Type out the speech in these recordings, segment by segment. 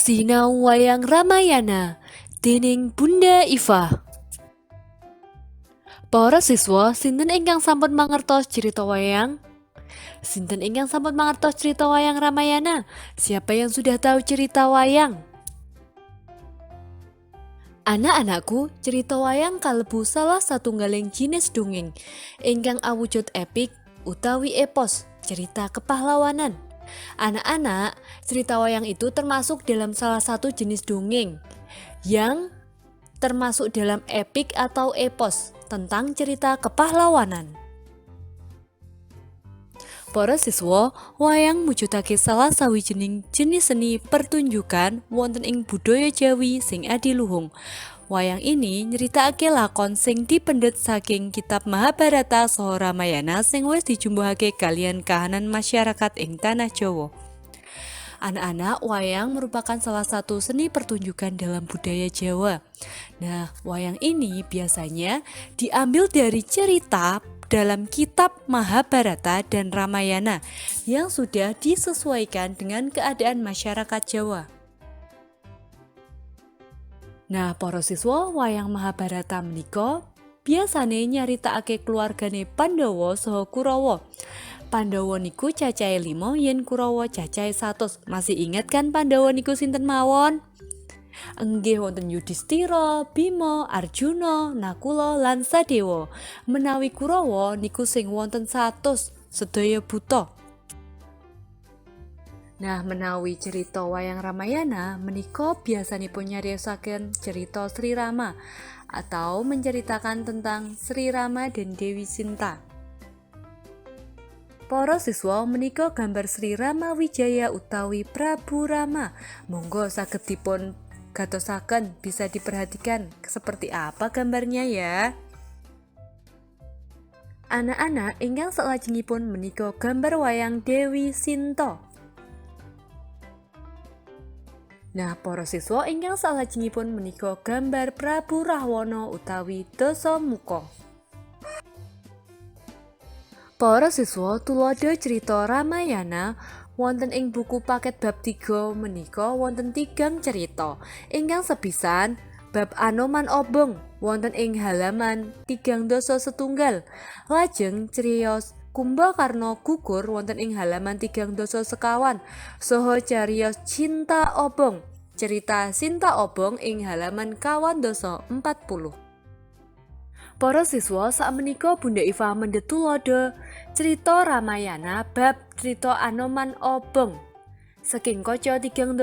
Sinau Wayang Ramayana déning Bunda Iva. Para siswa, sinten ingkang sampun mangertos cerita wayang? Sinten ingkang sampun mangertos cerita wayang Ramayana? Siapa yang sudah tahu cerita wayang? Anak-anakku, cerita wayang kalebu salah satunggaling jinis dongeng ingkang awujud epik utawi epos, cerita kepahlawanan. Anak-anak, cerita wayang itu termasuk dalam salah satu jenis dongeng yang termasuk dalam epik atau epos tentang cerita kepahlawanan. Para siswa, wayang mujudake salah sawijining jenis seni pertunjukan wonten ing budaya Jawi sing adiluhung. Wayang ini nyeritakake lakon sing dipendhet saking kitab Mahabharata saha Ramayana sing wis dijumbuhake kalian kahanan masyarakat ing tanah Jawa. Anak-anak, wayang merupakan salah satu seni pertunjukan dalam budaya Jawa. Nah, wayang ini biasanya diambil dari cerita dalam kitab Mahabharata dan Ramayana yang sudah disesuaikan dengan keadaan masyarakat Jawa. Nah, para siswa, wayang Mahabharata menika biasane nyaritakake keluargane Pandhawa saha Kurawa. Pandhawa niku cacahe 5 yen Kurawa cacahe 100. Masih ingat kan Pandhawa niku sinten mawon? Enggih wonten Yudhistira, Bima, Arjuna, Nakula lan Sadewa. Menawi Kurawa niku sing wonten 100 sedaya buta. Nah, menawi cerita wayang Ramayana menika biasanipun nyariosaken cerita Sri Rama atau menceritakan tentang Sri Rama dan Dewi Sinta. Para siswa, menika gambar Sri Rama Wijaya utawi Prabu Rama. Monggo saged dipun gatosaken, bisa diperhatikan seperti apa gambarnya ya. Anak-anak ingkang salajengipun menika gambar wayang Dewi Sinta. Nah, para siswa ingkang salajengipun menika gambar Prabu Rahwana utawi Dasamuka. Para siswa, tuladha cerita Ramayana wonten ing buku paket bab 3 menika wonten 3 cerita. Ingkang sepisan bab Anoman Obong wonten ing halaman 3.1. Lajeng criyos Kumbakarna gugur wonten ing halaman 3.1. Saha cariyos Cinta Obong, cerita Sinta Obong ing halaman 40. Para siswa, sakmenika Bunda Iva mendhet tuladha cerita Ramayana bab cerita Anoman Obong saking kaca 3.1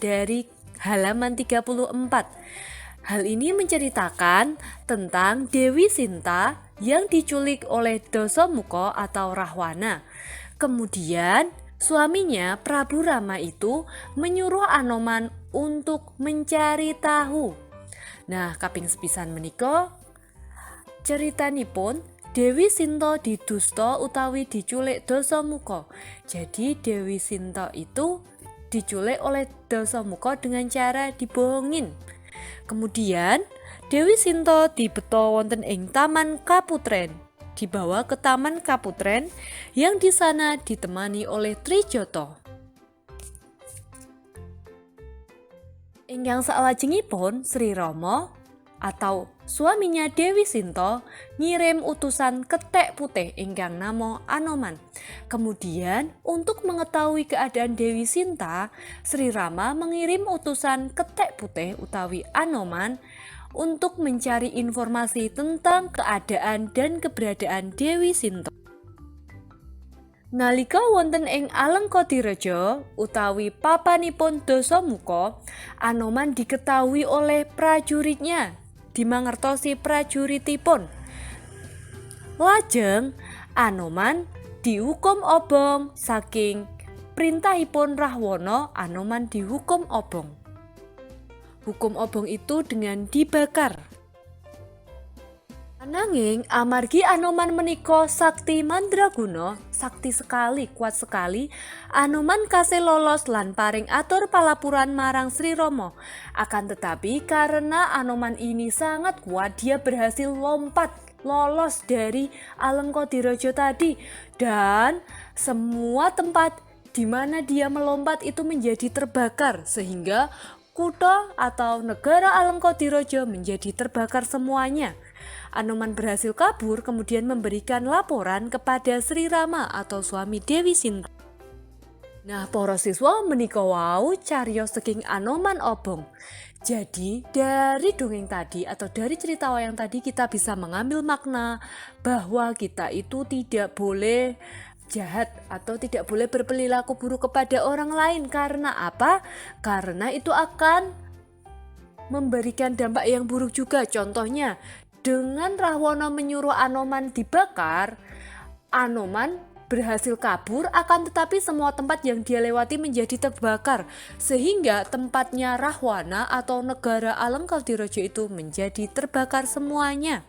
dari halaman 34. Hal ini menceritakan tentang Dewi Sinta yang diculik oleh Dasamuka atau Rahwana. Kemudian suaminya Prabu Rama itu menyuruh Anoman untuk mencari tahu. Nah, kaping sepisan menika ceritanipun Dewi Sinta didusta utawi diculik Dasamuka. Jadi Dewi Sinta itu diculik oleh Dasamuka dengan cara dibohongin. Kemudian Dewi Sinta dibeta wonten ing Taman Kaputren, dibawa ke Taman Kaputren yang di sana ditemani oleh Trijata. Ingkang salajengipun Sri Rama atau suaminya Dewi Sinta ngirim utusan ketek putih ingkang nama Anoman. Kemudian untuk mengetahui keadaan Dewi Sinta, Sri Rama mengirim utusan ketek putih utawi Anoman untuk mencari informasi tentang keadaan dan keberadaan Dewi Sinta. Nalika wonten ing Alengkadiraja utawi papanipun Dasamuka, Anoman diketahui oleh prajuritnya, dimangertosi prajuritipun. Lajeng Anoman dihukum obong saking perintahipun Rahwana. Anoman dihukum obong. Hukum obong itu dengan dibakar. Ananging amargi Anoman menika sakti mandraguna, sakti sekali, kuat sekali, Anoman kasil lolos lan paring atur palapuran marang Sri Rama. Akan tetapi karena Anoman ini sangat kuat, dia berhasil lolos dari Alengkadiraja tadi, dan semua tempat di mana dia melompat itu menjadi terbakar sehingga kutha atau negara Alengkodirojo menjadi terbakar semuanya. Anoman berhasil kabur kemudian memberikan laporan kepada Sri Rama atau suami Dewi Sinta. Nah, para siswa menika wau cariyos saking Anoman Obong. Jadi dari dongeng tadi atau dari cerita wayang tadi kita bisa mengambil makna bahwa kita itu tidak boleh jahat atau tidak boleh berperilaku buruk kepada orang lain. Karena apa? Karena itu akan memberikan dampak yang buruk juga. Contohnya dengan Rahwana menyuruh Anoman dibakar, Anoman berhasil kabur, akan tetapi semua tempat yang dia lewati menjadi terbakar sehingga tempatnya Rahwana atau negara Alengkodirojo itu menjadi terbakar semuanya.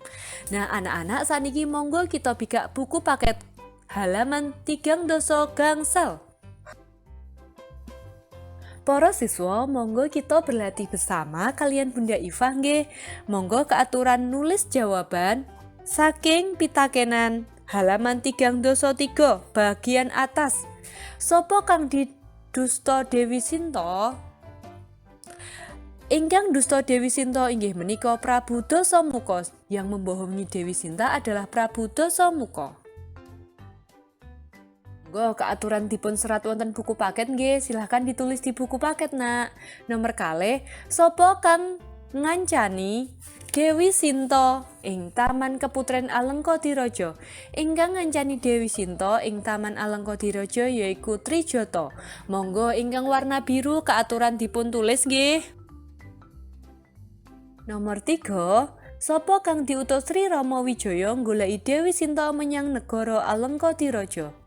Nah anak-anak saniki monggo kita buka buku paket halaman 3 doso gangsal. Para siswa monggo kita berlatih bersama kalian Bunda Iva nggih. Monggo ke aturan nulis jawaban saking pitakenan halaman 3 doso 3 bagian atas. Sopo kang didusta Dewi Sinta? Ingkang dusta Dewi Sinta inggih menika Prabu Dasamuka. Yang membohongi Dewi Sinta adalah Prabu Dasamuka. Monggo ke aturan dipun serat wonten buku paket nggih, silahkan ditulis di buku paket nak. Nomor kalih, sopo kang ngancani Dewi Sinta ing Taman Keputren Alengkodirojo? Ingkang ngancani Dewi Sinta ing Taman Alengkodirojo yaiku Trijata. Monggo ingkang warna biru keaturan dipun tulis nggih. Nomor 3, sapa kang diutus Sri Rama Wijaya nggoleki Dewi Sinta menyang negara Alengkodirojo?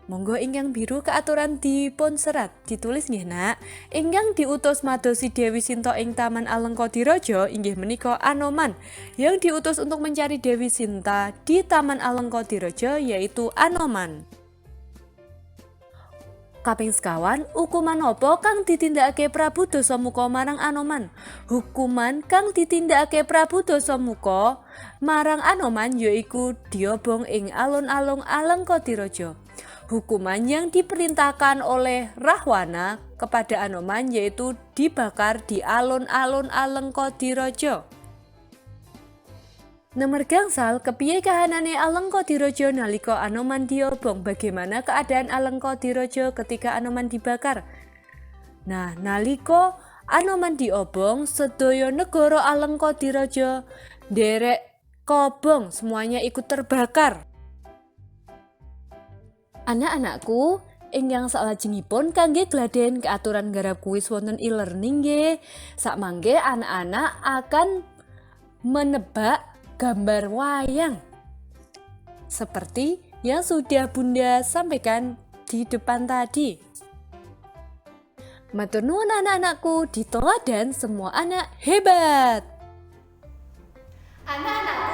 Monggo ingkang biru keaturan dipun serat ditulis nggih nak. Ingkang diutus madosi Dewi Sinta ing Taman Alengkodirojo inggih menika Anoman. Yang diutus untuk mencari Dewi Sinta di Taman Alengkodirojo yaitu Anoman. Kaping sekawan, hukuman apa kang ditindakake Prabu Dasamuka marang Anoman? Hukuman kang ditindakake Prabu Dasamuka marang Anoman yaiku diobong ing alun-alun Alengkodirojo. Hukuman yang diperintahkan oleh Rahwana kepada Anoman yaitu dibakar di alun-alun Alengkodirojo. Nomor gangsal, kepiye kahanane Alengkodirojo nalika Anoman diobong? Bagaimana keadaan Alengkodirojo ketika Anoman dibakar? Nah, nalika Anoman diobong, sedaya negara Alengkodirojo nderek kobong, semuanya ikut terbakar. Anak-anakku, ingkang salajengipun kangge gladen keaturan garap kuis wonten e-learning nggih. Sakmangke anak-anak akan menebak gambar wayang seperti yang sudah Bunda sampaikan di depan tadi. Matur nuwun anak-anakku, diteladan semua anak hebat. Anak-anak